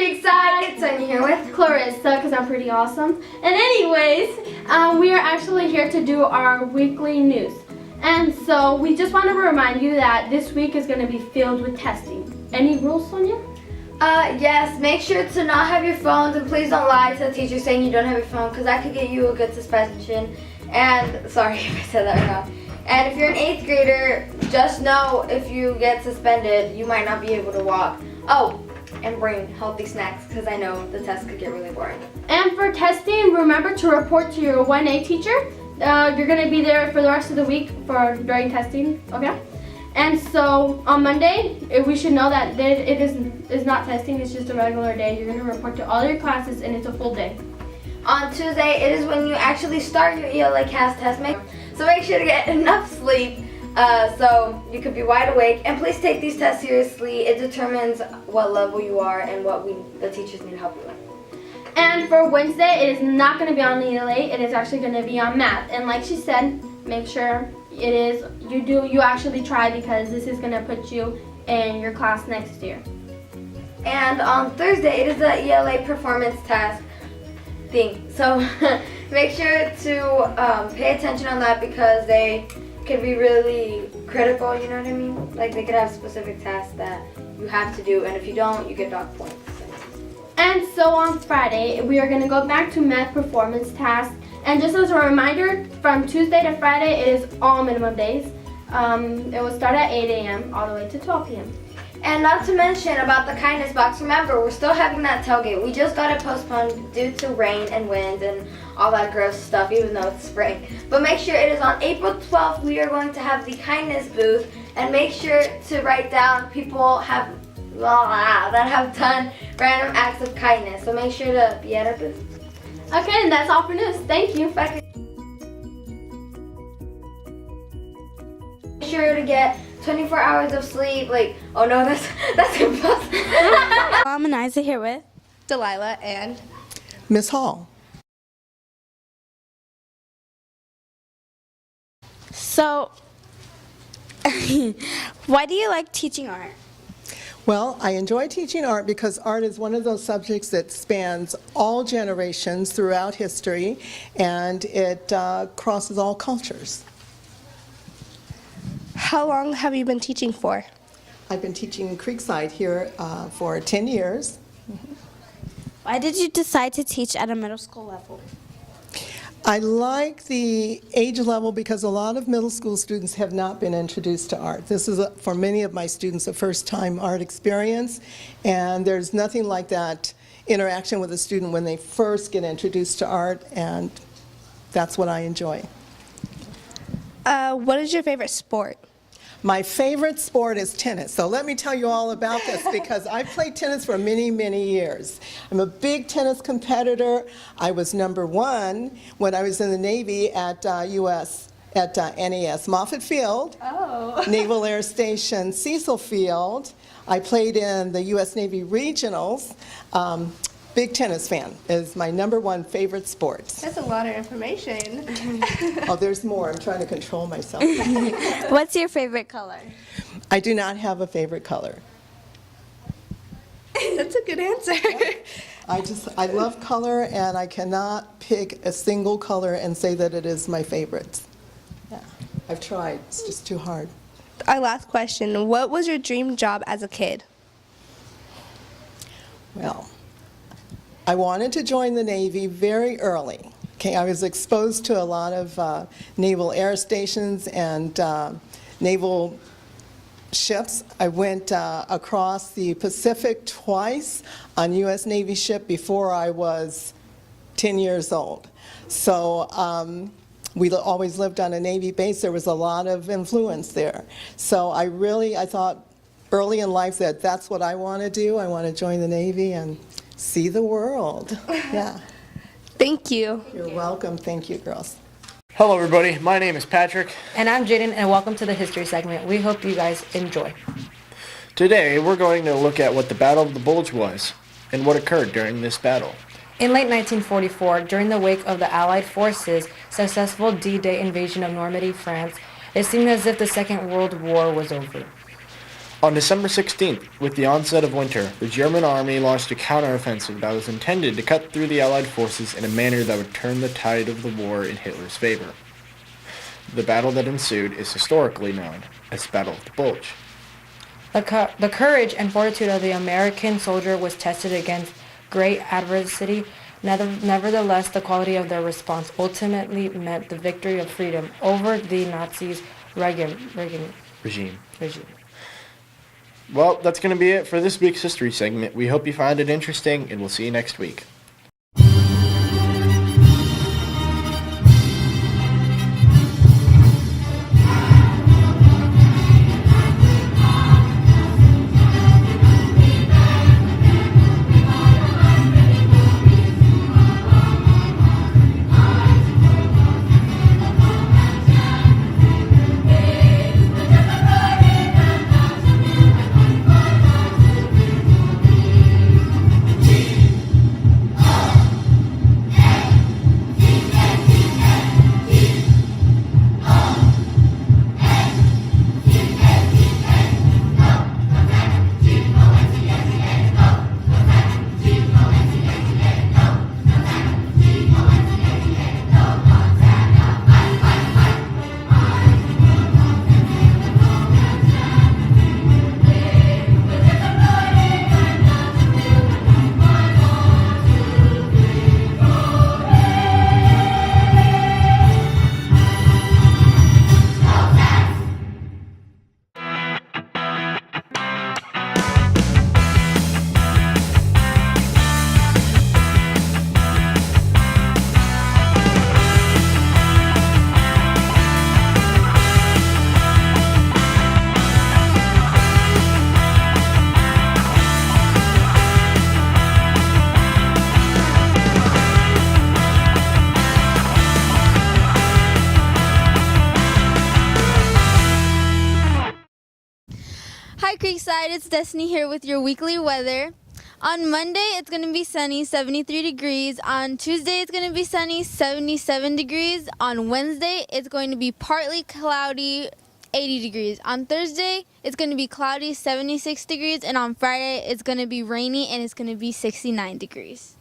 Creekside. It's Sonia here with Clarissa, because I'm pretty awesome. And anyways, we are actually here to do our weekly news. And so we just want to remind you that this week is going to be filled with testing. Any rules, Sonia? Yes, make sure to not have your phones, and please don't lie to the teacher saying you don't have your phone, because that could get you a good suspension. And sorry if I said that or not. And if you're an 8th grader, just know if you get suspended, you might not be able to walk. Oh, and bring healthy snacks, because I know the test could get really boring. And for testing, remember to report to your 1A teacher. You're going to be there for the rest of the week during testing, okay? And so on Monday, we should know that it is not testing, it's just a regular day. You're going to report to all your classes, and it's a full day. On Tuesday, it is when you actually start your ELA CAS test. So make sure to get enough sleep so you could be wide awake. And please take these tests seriously. It determines what level you are and what the teachers need help you with. And for Wednesday, it is not going to be on the ELA. It is actually going to be on math. And like she said, make sure you actually try, because this is going to put you in your class next year. And on Thursday, it is the ELA performance test thing. So make sure to pay attention on that, because they could be really critical, you know what I mean? Like, they could have specific tasks that you have to do, and if you don't, you get docked points. And so on Friday, we are going to go back to math performance tasks. And just as a reminder, from Tuesday to Friday, it is all minimum days. It will start at 8 a.m. all the way to 12 p.m. And not to mention about the kindness box, remember, we're still having that tailgate. We just got it postponed due to rain and wind and all that gross stuff, even though it's spring. But make sure it is on April 12th. We are going to have the kindness booth, and make sure to write down people that have done random acts of kindness. So make sure to be at our booth. Okay, and that's all for news. Thank you. Bye. Make sure to get 24 hours of sleep. Oh no, that's impossible. I'm Aniza here with Delilah and Miss Hall. So, why do you like teaching art? Well, I enjoy teaching art because art is one of those subjects that spans all generations throughout history, and it crosses all cultures. How long have you been teaching for? I've been teaching in Creekside here for 10 years. Why did you decide to teach at a middle school level? I like the age level because a lot of middle school students have not been introduced to art. This is, for many of my students, a first-time art experience, and there's nothing like that interaction with a student when they first get introduced to art, and that's what I enjoy. What is your favorite sport? My favorite sport is tennis. So let me tell you all about this, because I've played tennis for many, many years. I'm a big tennis competitor. I was #1 when I was in the Navy at NAS Moffett Field, Naval Air Station Cecil Field. I played in the U.S. Navy Regionals. Big tennis fan is my #1 favorite sport. That's a lot of information. Oh, there's more. I'm trying to control myself. What's your favorite color? I do not have a favorite color. That's a good answer. I love color, and I cannot pick a single color and say that it is my favorite. Yeah, I've tried. It's just too hard. Our last question, what was your dream job as a kid? Well, I wanted to join the Navy very early. Okay, I was exposed to a lot of naval air stations and naval ships. I went across the Pacific twice on U.S. Navy ship before I was 10 years old. So we always lived on a Navy base. There was a lot of influence there. So I thought early in life that that's what I want to do. I want to join the Navy and see the world. Yeah. Thank you. You're welcome. Thank you, girls. Hello everybody, my name is Patrick. And I'm Jaden, and welcome to the history segment. We hope you guys enjoy. Today we're going to look at what the Battle of the Bulge was and what occurred during this battle. In late 1944, during the wake of the Allied forces' successful D-Day invasion of Normandy, France, it seemed as if the Second World War was over. On December 16th, with the onset of winter, the German army launched a counteroffensive that was intended to cut through the Allied forces in a manner that would turn the tide of the war in Hitler's favor. The battle that ensued is historically known as the Battle of the Bulge. The courage and fortitude of the American soldier was tested against great adversity. Nevertheless, the quality of their response ultimately meant the victory of freedom over the Nazis' regime. Well, that's going to be it for this week's history segment. We hope you find it interesting, and we'll see you next week. Hi Creekside, it's Destiny here with your weekly weather. On Monday, it's going to be sunny, 73 degrees. On Tuesday, it's going to be sunny, 77 degrees. On Wednesday, it's going to be partly cloudy, 80 degrees. On Thursday, it's going to be cloudy, 76 degrees. And on Friday, it's going to be rainy and it's going to be 69 degrees.